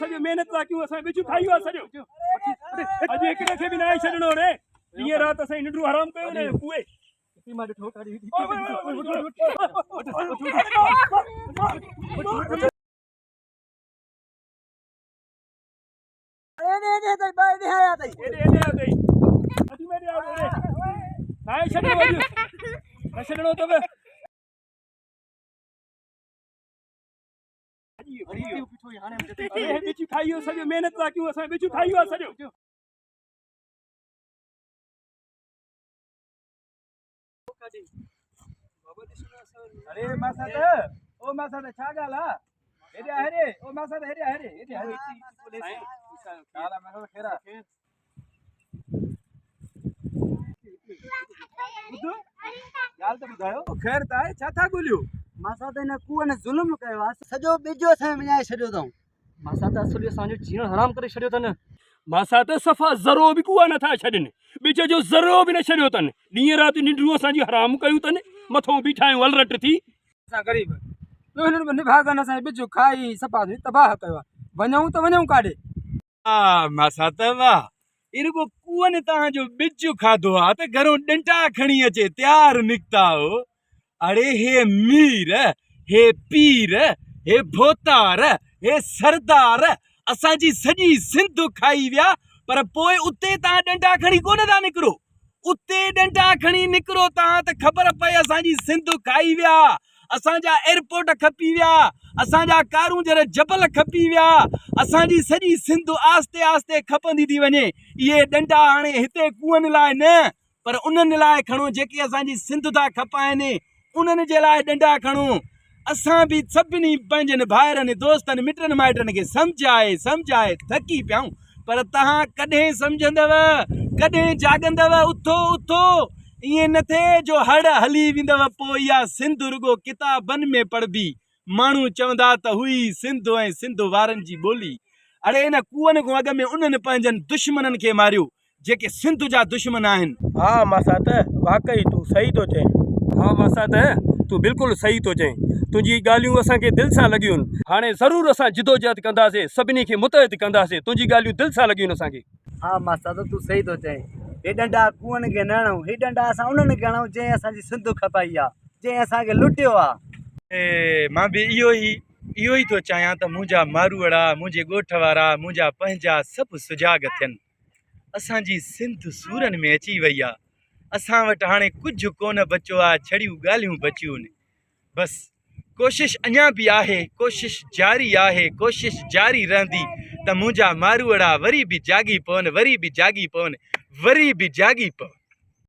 सॼो महिनत था कयूं असां बिजू खाई वियो सॼो अॼु हिकिड़े खे बि न आहे छॾिणो रे ॾींहं राति असां निंडू हराम कयो न कुए सॼो महिनत था कयूं असां बिजू खाई वियो सॼो अरे मासात ओ मासात छा ॻाल्हि आहे हेॾे हेॾे ओ मासात हेॾे हेॾे हेॾे काला मैं खेरा ॻाल्हि त ॿुधायो ख़ैर त आहे छा था ॻोल्हियो मासात हिन कुअं ने ज़ुल्म कयो आहे सॼो ॿिजो असां विञाए छॾियो अथऊं मासात असुली असांजो जीअण हराम करे छॾियो अथनि मासात सफ़ा ज़रो बि कुआ नथा छॾनि ॿिज जो ज़रो बि न छॾियो अथनि ॾींहं राति निंडूं असांजी हराम कयूं अथनि मथां बीठा आहियूं अलरट थी असां ग़रीब निभागनि असांजो ॿिजु खाई सफ़ा तबाह कयो आहे वञूं त वञूं काॾे हा मासात वाह इनको कुअन तव्हांजो ॿिजु खाधो आहे त घरों डंटा खणी अचे तयारु निकिता हो अरे हे मीर हे पीर हे भोतार हे सरदार असांजी सॼी सिंध खाई विया पर पोइ उते तव्हां डंडा खणी कोन था निकिरो उते डंडा खणी निकिरो तव्हां त ख़बर पए असांजी सिंध खाई विया असांजा एयरपोर्ट खपी विया असांजा कारूं जर जबल खपी विया असांजी सॼी सिंध आस्ते आस्ते खपंदी थी वञे इहे डंडा हाणे हिते कुअनि लाइ न पर उन्हनि लाइ खणो जेके असांजी सिंध था खपाइनि उन्हनि जे लाइ डंडा खणो असां बि सभिनी पंहिंजनि भाइरनि दोस्तनि मिटनि माइटनि खे सम्झाए थकी पियाऊं पर तव्हां कॾहिं सम्झंदव कॾहिं जाॻंदव उथो उथो ईअं न थिए जो हड़ हली वेंदव पोइ इहा सिंध रुगो किताबनि में पढ़बी माण्हू चवंदा त हुई सिंध ऐं सिंध वारनि जी ॿोली अड़े हिन कुअनि खां अॻ में उन्हनि पंहिंजनि दुश्मननि खे मारियो जेके सिंध जा दुश्मन आहिनि हा मासात वाकई तूं सही थो चए हा मासात तूं बिल्कुलु सही थो चईं तुंहिंजी ॻाल्हियूं असांखे दिलि सां लॻियूं हाणे ज़रूरु असां जिदोजहद कंदासीं सभिनी खे मुतहद कंदासीं तुंहिंजी ॻाल्हियूं दिलि सां लॻियूं असांखे हा मासात तूं सही थो चईं हे डंडा कुअनि खे न हणूं हे डंडा असां उन्हनि खे हणूं जंहिं असांजी सिंध खपाई आहे जंहिं असांखे लुटियो आहे मां बि इहो ई थो चाहियां त मुंहिंजा मारूअड़ा मुंहिंजे ॻोठ वारा मुंहिंजा पंहिंजा सभु सुजाॻ थियनि असांजी सिंध सूरनि में अची वई आहे असां वटि हाणे कुझु कोन बचियो आहे छड़ियूं ॻाल्हियूं बचियूं आहिनि बसि कोशिशि अञा बि आहे कोशिशि जारी आहे कोशिशि जारी रहंदी त मुंहिंजा मारूअड़ा वरी बि जागी पवनि